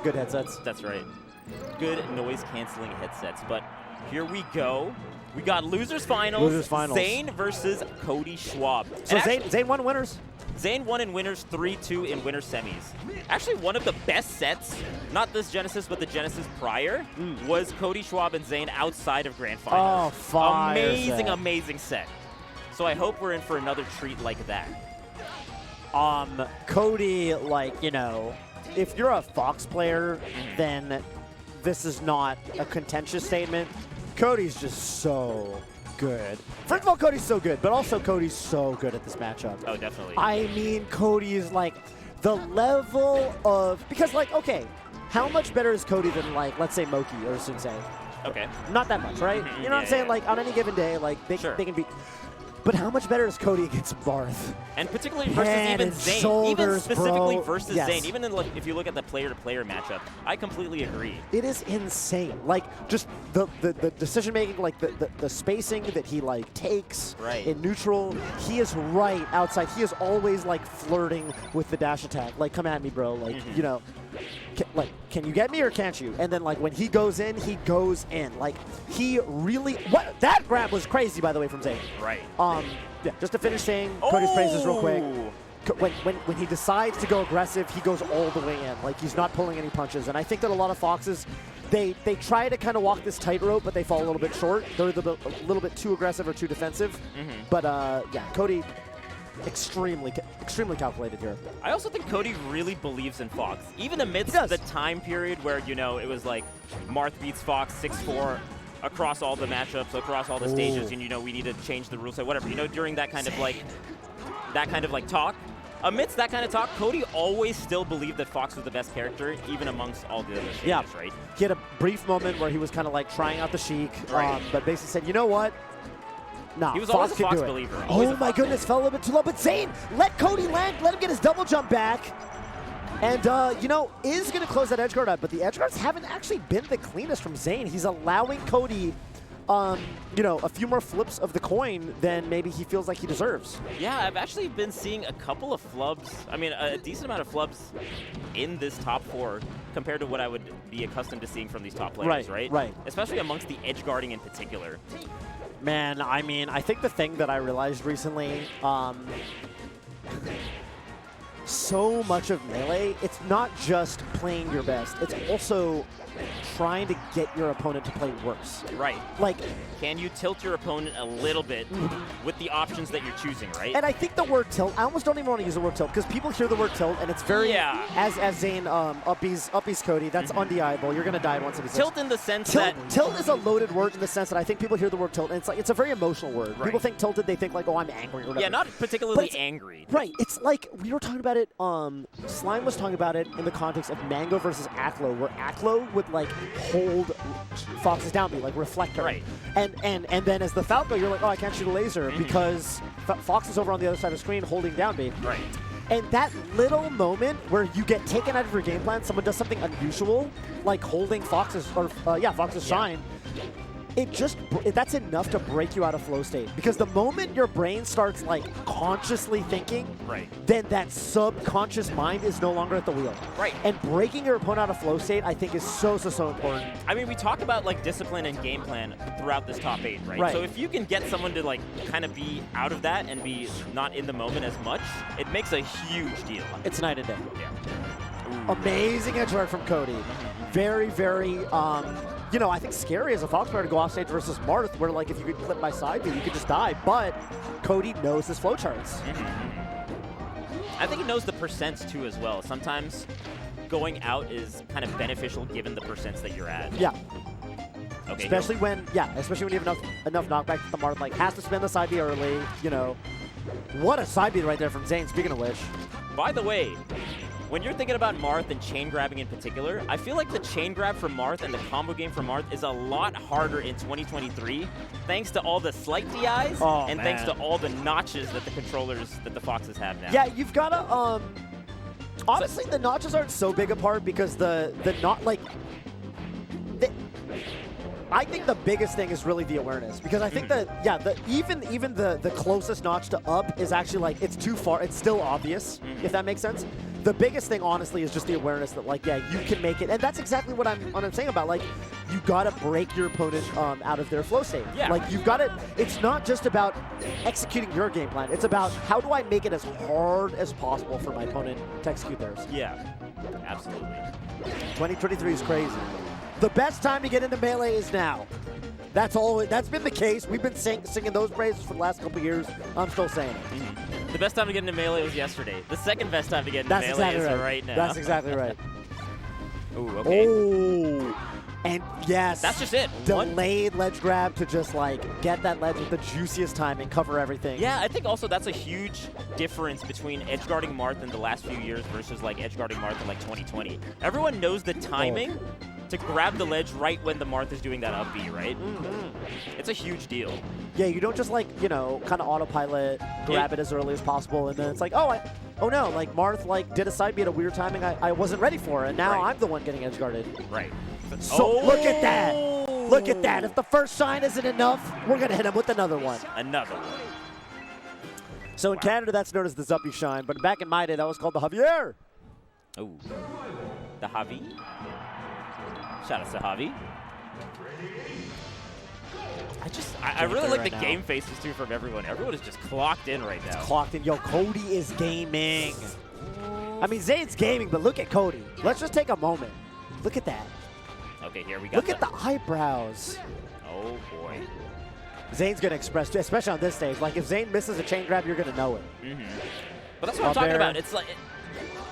good headsets. That's right. Good noise-canceling headsets. But here we go. We got losers finals. Losers finals. Zain versus Cody Schwab. So Zain won winners. Zain won in winners 3-2 in winner semis. Actually, one of the best sets, not this Genesis, but the Genesis prior, was Cody Schwab and Zain outside of Grand Finals. Oh, fire amazing, set. amazing set. So I hope we're in for another treat like that. Cody, like, you know, if you're a Fox player, then this is not a contentious statement. Cody's just so good. First of all, Cody's so good, but also Cody's so good at this matchup. Oh, definitely. I mean, Cody is like the level of, because like, okay, how much better is Cody than like, let's say Moki or Sensei? Okay. Not that much, right? You know what I'm saying? Like on any given day, like they can be. But how much better is Cody against Marth? And particularly versus even Zain. Even specifically versus Zain. Even in, like, if you look at the player-to-player matchup, I completely agree. It is insane. Like, just the decision-making, like, the spacing that he, like, takes in neutral, he is right outside. He is always, like, flirting with the dash attack. Like, come at me, bro. Like, you know, can you get me or can't you? And then, like, when he goes in, he goes in. Like, he really... That grab was crazy, by the way, from Zain. Right. Yeah, just to finish saying Cody's praises real quick. When he decides to go aggressive, he goes all the way in. Like, he's not pulling any punches. And I think that a lot of Foxes, they try to kind of walk this tightrope, but they fall a little bit short. They're a little bit too aggressive or too defensive. But, yeah, Cody... extremely calculated here. I also think Cody really believes in Fox. Even amidst the time period where, you know, it was like Marth beats Fox 6-4 across all the matchups, across all the stages, and, you know, we need to change the rules, so whatever. You know, during that kind of like talk, amidst that kind of talk, Cody always still believed that Fox was the best character, even amongst all the other stages, right? He had a brief moment where he was kind of like trying out the Sheik, but basically said, you know what? Nah, he was Fox always a Fox do believer. Oh my goodness, fell a little bit too low, but Zain, let Cody land, let him get his double jump back. And, you know, is going to close that edge guard out, but the edge guards haven't actually been the cleanest from Zain. He's allowing Cody, you know, a few more flips of the coin than maybe he feels like he deserves. Yeah, I've actually been seeing a couple of flubs, I mean, a decent amount of flubs in this top four compared to what I would be accustomed to seeing from these top players, right? Right. Especially amongst the edge guarding in particular. Man, I mean, I think the thing that I realized recently, so much of Melee, it's not just playing your best, it's also trying to get your opponent to play worse. Right. Like, can you tilt your opponent a little bit with the options that you're choosing, right? And I think the word tilt, I almost don't even want to use the word tilt, because people hear the word tilt, and it's very, as Zain uppies Cody, that's undeniable. You're going to die once it is. Tilt in the sense that... Tilt is a loaded word in the sense that I think people hear the word tilt, and it's like, it's a very emotional word. People think tilted, they think like, oh, I'm angry or whatever. Yeah, not particularly angry. Right. It's like, we were talking about it, Slime was talking about it in the context of Mango versus Aklo, where Aklo would like hold Fox's downbeat, like reflector. Right. And then as the Falco, you're like, oh, I can't shoot a laser because Fox is over on the other side of the screen holding downbeat. Right. And that little moment where you get taken out of your game plan, someone does something unusual, like holding Fox's, or Fox's shine, that's enough to break you out of flow state. Because the moment your brain starts like consciously thinking, then that subconscious mind is no longer at the wheel. Right. And breaking your opponent out of flow state, I think, is so important. I mean, we talk about like discipline and game plan throughout this top 8, right? So if you can get someone to like kind of be out of that and be not in the moment as much, it makes a huge deal. It's night and day. Yeah. Amazing edge guard from Cody. Very, very, you know, I think scary as a Fox player to go off stage versus Marth, where like if you could clip by side B, you could just die. But Cody knows his flowcharts. I think he knows the percents too as well. Sometimes going out is kind of beneficial given the percents that you're at. Yeah. Okay, especially when you have enough knockback that the Marth like has to spin the side B early. You know, what a side B right there from Zain. Speaking of which, by the way, when you're thinking about Marth and chain grabbing in particular, I feel like the chain grab for Marth and the combo game for Marth is a lot harder in 2023, thanks to all the slight DIs and thanks to all the notches that the controllers, that the Foxes have now. Yeah, you've got to, honestly, the notches aren't so big a part because I think the biggest thing is really the awareness, because I think that, even the closest notch to up is actually like, it's too far, it's still obvious, if that makes sense. the biggest thing, honestly, is just the awareness that, like, yeah, you can make it. And that's exactly what I'm saying about, like, you got to break your opponent out of their flow state. Yeah. Like, you've got to, it's not just about executing your game plan. It's about how do I make it as hard as possible for my opponent to execute theirs. Yeah, absolutely. 2023 is crazy. The best time to get into Melee is now. That's been the case. We've been singing those praises for the last couple years. I'm still saying it. Mm-hmm. The best time to get into Melee was yesterday. The second best time to get into Melee is right now. That's exactly right. Ooh, okay. Oh, and yes. That's just it. Delayed ledge grab to just, like, get that ledge with the juiciest timing, cover everything. Yeah, I think also that's a huge difference between edgeguarding Marth in the last few years versus, like, edgeguarding Marth in, like, 2020. Everyone knows the timing to grab the ledge right when the Marth is doing that up B, right? Mm-hmm. It's a huge deal. Yeah, you don't just, like, you know, kind of autopilot, grab it as early as possible, and then it's like, oh no, like, Marth, like, did a side B at a weird timing I wasn't ready for, and now I'm the one getting edge guarded. Right. So look at that. Look at that. If the first shine isn't enough, we're going to hit him with another one. Another one. So in Canada, that's known as the Zuppy shine, but back in my day, that was called the Javier. Oh, the Javi. Shout out to Javi. I really like the game faces too from everyone. Everyone is just clocked in right now. It's clocked in. Yo, Cody is gaming. I mean, Zain's gaming, but look at Cody. Let's just take a moment. Look at that. Okay, here we go. Look at the eyebrows. Oh, boy. Zain's going to express, especially on this stage. Like, if Zain misses a chain grab, you're going to know it. Mm-hmm. But that's what I'm talking about. It's like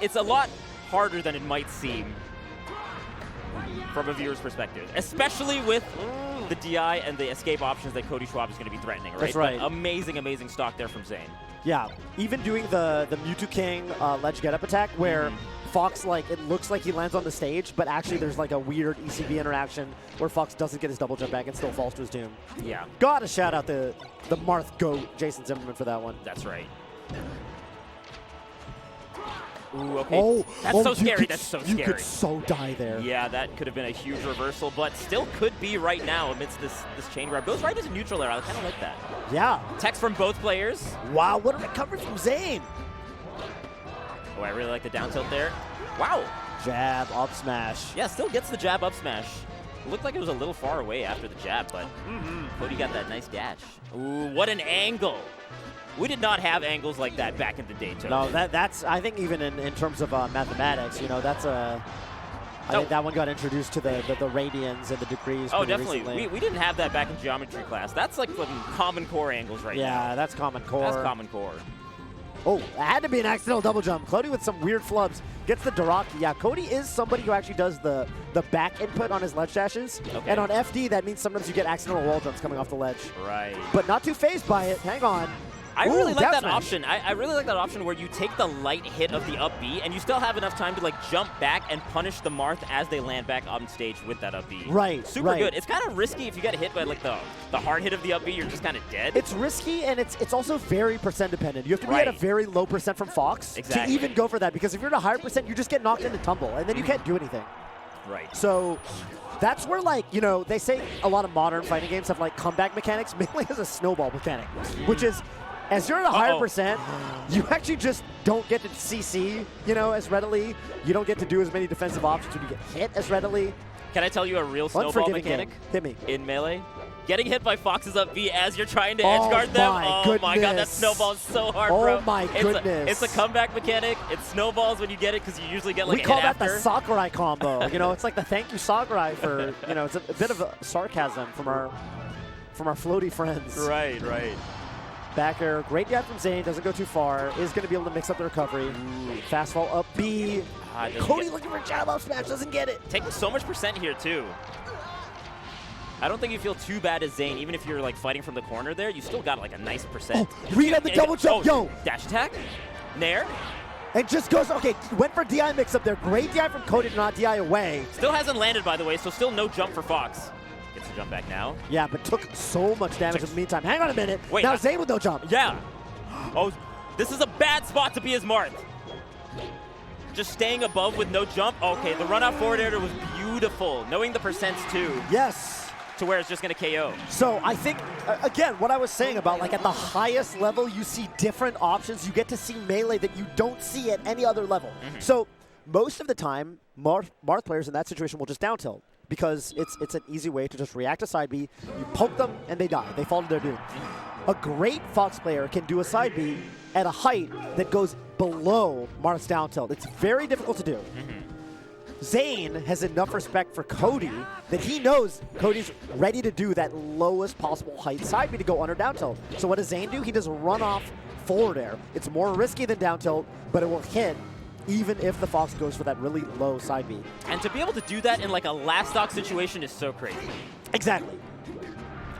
it's a lot harder than it might seem from a viewer's perspective, especially with the DI and the escape options that Cody Schwab is going to be threatening, right? That's right. But amazing, amazing stock there from Zain. Yeah, even doing the Mewtwo King ledge get-up attack where Fox, like, it looks like he lands on the stage, but actually there's, like, a weird ECB interaction where Fox doesn't get his double jump back and still falls to his doom. Yeah. Gotta shout out the Marth GOAT, Jason Zimmerman, for that one. That's right. Ooh, okay. That's so scary. That's so scary. You could so die there. Yeah, that could have been a huge reversal, but still could be right now amidst this chain grab. Goes right into neutral there. I kind of like that. Yeah. Text from both players. Wow, what a recovery from Zain. Oh, I really like the down tilt there. Wow. Jab, up smash. Yeah, still gets the jab up smash. Looked like it was a little far away after the jab, but Cody got that nice dash. Ooh, what an angle. We did not have angles like that back in the day, too. No, that's, I think even in terms of mathematics, you know, that's I think that one got introduced to the radians and the degrees. Oh, definitely. Recently. We didn't have that back in geometry class. That's like some Common Core angles right now. Yeah, that's Common Core. That's Common Core. Oh, it had to be an accidental double jump. Cody with some weird flubs gets the Daraki. Yeah, Cody is somebody who actually does the back input on his ledge dashes. Okay. And on FD, that means sometimes you get accidental wall jumps coming off the ledge. Right. But not too phased by it. Hang on. I really like that option. I really like that option where you take the light hit of the up B and you still have enough time to, like, jump back and punish the Marth as they land back on stage with that up B. Right. Super good. It's kind of risky if you get hit by, like, the hard hit of the up B, you're just kind of dead. It's risky and it's also very percent dependent. You have to be at a very low percent from Fox to even go for that, because if you're at a higher percent, you just get knocked into tumble and then you can't do anything. Right. So that's where, like, you know, they say a lot of modern fighting games have, like, comeback mechanics. Melee has a snowball mechanic, which is, as you're at a higher percent, you actually just don't get to CC, you know, as readily. You don't get to do as many defensive options when you get hit as readily. Can I tell you a real snowball mechanic? Hit me. In Melee? Getting hit by Foxes up B as you're trying to edge guard them. Oh my god, that snowballs so hard, bro. Oh my goodness. It's a comeback mechanic. It snowballs when you get it because you usually get, like, we call that the Sakurai combo. You know, it's like the thank you Sakurai for, you know, it's a bit of a sarcasm from our floaty friends. Right, right. Back air, great jab from Zain, doesn't go too far, is going to be able to mix up the recovery. Fast fall up B. Cody looking for a jab up smash, doesn't get it. Taking so much percent here, too. I don't think you feel too bad as Zain, even if you're, like, fighting from the corner there, you still got, like, a nice percent. Oh, read on the double jump, yo! Dash attack, nair. And just goes, okay, went for DI mix up there. Great DI from Cody to not DI away. Still hasn't landed, by the way, so still no jump for Fox. Gets to jump back now. Yeah, but took so much damage in the meantime. Hang on a minute. Wait, now Zain with no jump. Yeah. Oh, this is a bad spot to be as Marth. Just staying above with no jump. Okay, the run out forward air was beautiful. Knowing the percents, too. Yes. to where it's just going to KO. So I think, again, what I was saying about like at the highest level, you see different options. You get to see melee that you don't see at any other level. So most of the time, Marth players in that situation will just down tilt because it's an easy way to just react to side B. You poke them and they die. They fall to their doom. A great Fox player can do a side B at a height that goes below Marth's down tilt. It's very difficult to do. Zain has enough respect for Cody that he knows Cody's ready to do that lowest possible height side B to go under down tilt. So what does Zain do? He does run off forward air. It's more risky than down tilt, but it will hit even if the Fox goes for that really low side B. And to be able to do that in like a last stock situation is so crazy. Exactly.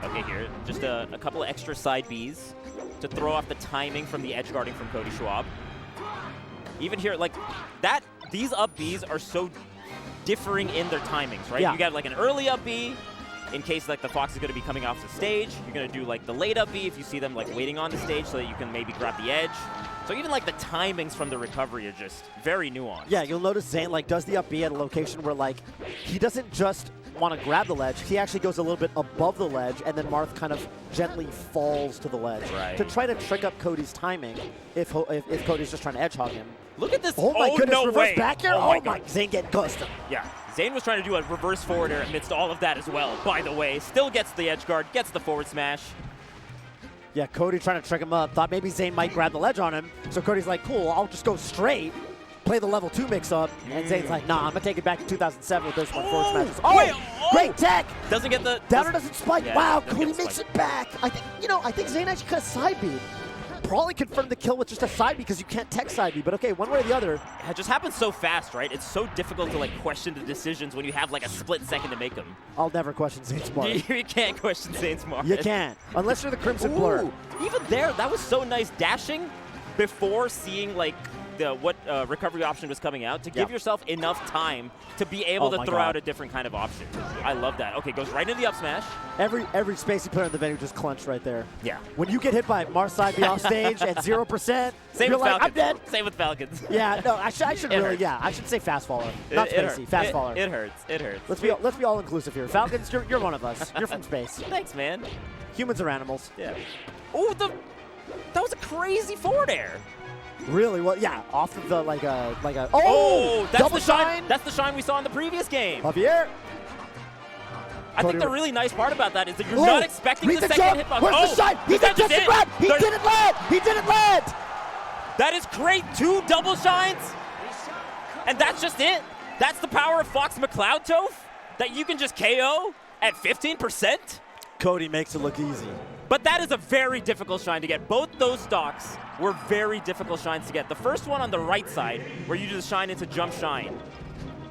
Okay, here, just a couple of extra side Bs to throw off the timing from the edge guarding from Cody Schwab. Even here, like that, these up Bs are so differing in their timings, right? Yeah. You got like an early up B in case like the Fox is going to be coming off the stage. You're going to do like the late up B if you see them like waiting on the stage so that you can maybe grab the edge. So even like the timings from the recovery are just very nuanced. Yeah, you'll notice Zain like does the up B at a location where like he doesn't just want to grab the ledge, he actually goes a little bit above the ledge, and then Marth kind of gently falls to the ledge to try to trick up Cody's timing if Cody's just trying to edge hog him. Look at this. Oh my goodness, no reverse way. back air? Oh my, Zain getting custom. Yeah, Zain was trying to do a reverse forward air amidst all of that as well, by the way. Still gets the edge guard, gets the forward smash. Yeah, Cody trying to trick him up. Thought maybe Zain might grab the ledge on him. So Cody's like, cool, I'll just go straight, play the level 2 mix-up. And Zain's like, nah, I'm going to take it back to 2007 with this one forward smashes. Oh, wait, great tech! Doesn't get the... Downer doesn't spike. Yeah, wow, Cody makes it back. I think Zain actually cut a side B. Probably confirmed the kill with just a side B because you can't tech side B, but okay, one way or the other. It just happens so fast, right? It's so difficult to like question the decisions when you have like a split second to make them. I'll never question Zain's Marth. You can't question Zain's Marth. You can't, unless you're the Crimson Blur. Even there, that was so nice dashing before seeing like what recovery option was coming out to give yourself enough time to be able to throw out a different kind of option. I love that. Okay, goes right into the up smash. Every spacey player in the venue just clenched right there. Yeah. When you get hit by Marth side B off stage at 0%, Same you're with like, Falcons. I'm dead. Same with Falcons. Yeah, no, I should really, I should say fast faller, not spacey, fast faller. It hurts. It hurts. Let's be all inclusive here. Falcons, you're one of us. You're from space. Thanks, man. Humans are animals. Yeah. Oh, that was a crazy forward air. Really? Well, yeah, off of the like a that's double the shine. That's the shine we saw in the previous game. Javier. I think the really nice part about that is that you're not expecting the second hitbox. Where's the shine? He didn't just grab. He didn't land. He didn't land. That is great. 2 double shines. And that's just it. That's the power of Fox McCloud Toph, that you can just KO at 15%. Cody makes it look easy. But that is a very difficult shine to get. Both those stocks were very difficult shines to get. The first one on the right side, where you do the shine into jump shine,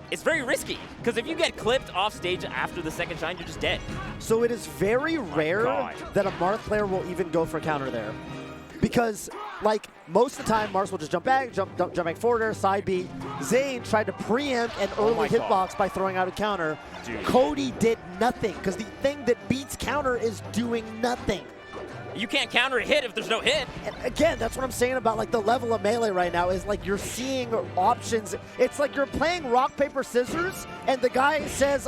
it's very risky, because if you get clipped off stage after the second shine, you're just dead. So it is very rare that a Marth player will even go for a counter there. Because, like, most of the time, Marth will just jump back forward air, side B. Zain tried to preempt an early hitbox by throwing out a counter. Dude. Cody did nothing, because the thing that beats counter is doing nothing. You can't counter a hit if there's no hit. And again, that's what I'm saying about like the level of melee right now is like you're seeing options. It's like you're playing rock, paper, scissors, and the guy says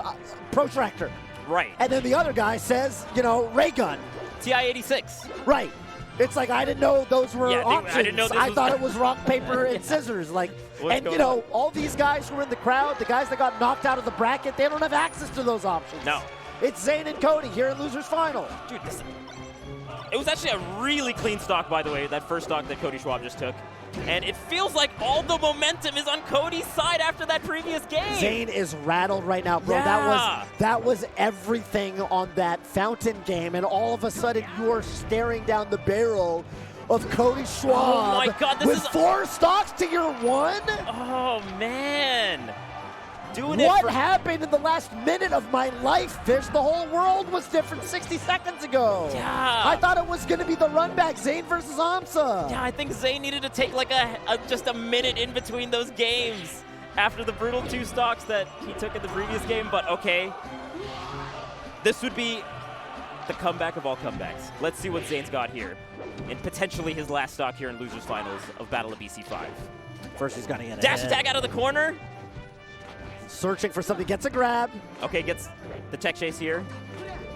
protractor. Right. And then the other guy says, ray gun. TI-86. Right. It's like I didn't know those were options. I didn't know I thought it was rock, paper, and scissors. Like, all these guys who are in the crowd, the guys that got knocked out of the bracket, they don't have access to those options. No. It's Zain and Cody here in Losers Final. Dude, it was actually a really clean stock, by the way, that first stock that Cody Schwab just took. And it feels like all the momentum is on Cody's side after that previous game. Zain is rattled right now, bro. Yeah. That was everything on that fountain game, and all of a sudden you are staring down the barrel of Cody Schwab. Oh my God, this with is 4 stocks to your 1. Oh man. What happened in the last minute of my life, Fish? The whole world was different 60 seconds ago. Yeah. I thought it was going to be the run back, Zain versus Amsa. Yeah, I think Zain needed to take like just a minute in between those games after the brutal 2 stocks that he took in the previous game. But okay, this would be the comeback of all comebacks. Let's see what Zain's got here in potentially his last stock here in Losers Finals of Battle of BC5. First he's got to get dash attack out of the corner. Searching for something, gets a grab. Okay, gets the tech chase here.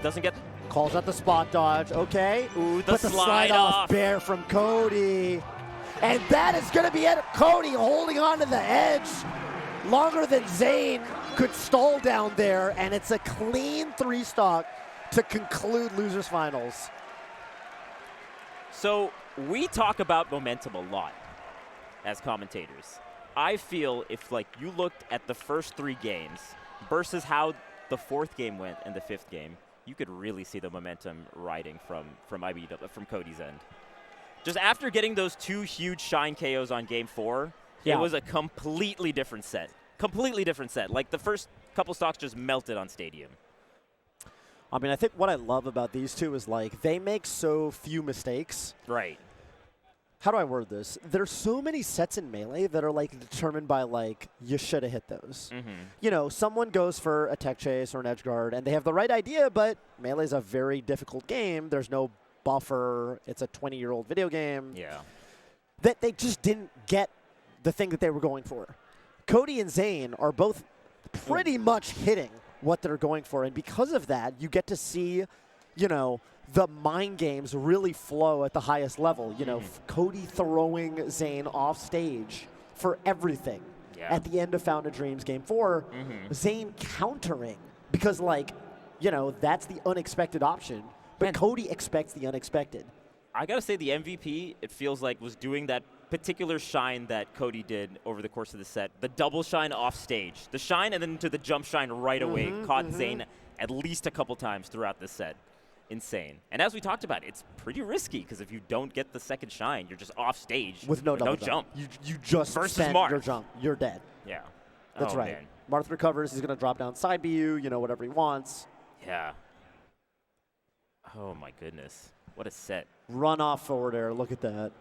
doesn't get... Calls out the spot dodge. Okay. Ooh, but the slide off bear from Cody. And that is going to be it. Cody holding on to the edge longer than Zain could stall down there. And it's a clean 3-stock to conclude losers finals. So we talk about momentum a lot as commentators. I feel if you looked at the first 3 games versus how the 4th game went and the 5th game, you could really see the momentum riding from Cody's end. Just after getting those 2 huge shine KOs on game 4, it was a completely different set. Completely different set. Like the first couple stocks just melted on Stadium. I mean, I think what I love about these two is they make so few mistakes. Right. How do I word this? There's so many sets in Melee that are determined by you should have hit those. Mm-hmm. You know, someone goes for a tech chase or an edge guard and they have the right idea, but Melee is a very difficult game. There's no buffer. It's a 20-year-old video game. Yeah. That they just didn't get the thing that they were going for. Cody and Zain are both pretty much hitting what they're going for, and because of that, you get to see, you know, the mind games really flow at the highest level. You know, Cody throwing Zain off stage for everything at the end of Found of Dreams Game 4. Zain countering because, you know, that's the unexpected option. But Cody expects the unexpected. I got to say the MVP, it feels like, was doing that particular shine that Cody did over the course of the set. The double shine off stage. The shine and then to the jump shine right away. Caught Zain at least a couple times throughout the set. Insane. And as we talked about, it's pretty risky because if you don't get the second shine, you're just off stage with no jump. You just spent your jump. You're dead. Yeah. That's right. Man. Marth recovers. He's going to drop down side BU, you know, whatever he wants. Yeah. Oh, my goodness. What a set. Run off forward air. Look at that.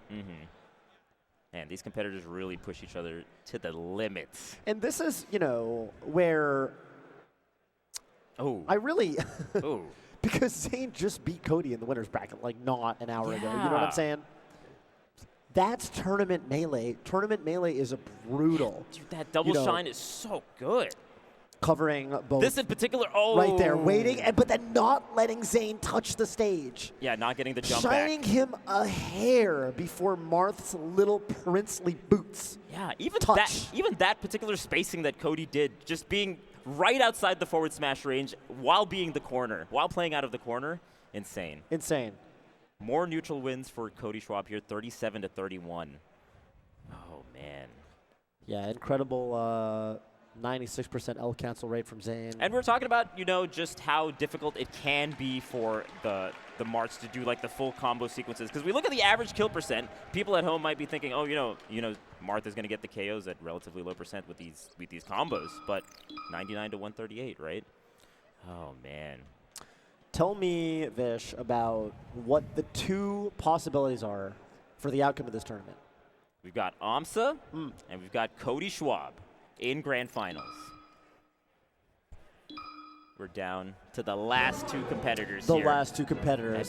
Man, these competitors really push each other to the limits. And this is, you know, where I really because Zain just beat Cody in the winner's bracket not an hour ago. You know what I'm saying? That's tournament Melee. Tournament Melee is a brutal. Dude, that double shine is so good. Covering both. This in particular, right there, waiting, but then not letting Zain touch the stage. Yeah, not getting the jump Shining back. him a hair before Marth's little princely boots. Yeah, even that particular spacing that Cody did, just being right outside the forward smash range while being the corner, while playing out of the corner, insane. Insane. More neutral wins for Cody Schwab here, 37-31. Oh, man. Yeah, incredible 96% L cancel rate from Zain. And we're talking about, you know, just how difficult it can be for the Marths to do the full combo sequences. Because we look at the average kill percent, people at home might be thinking, oh, you know, Marth is going to get the KOs at relatively low percent with these combos, but 99 to 138, right? Oh man. Tell me, Vish, about what the 2 possibilities are for the outcome of this tournament. We've got Amsa and we've got Cody Schwab in grand finals. We're down to the last 2 competitors here. The last 2 competitors.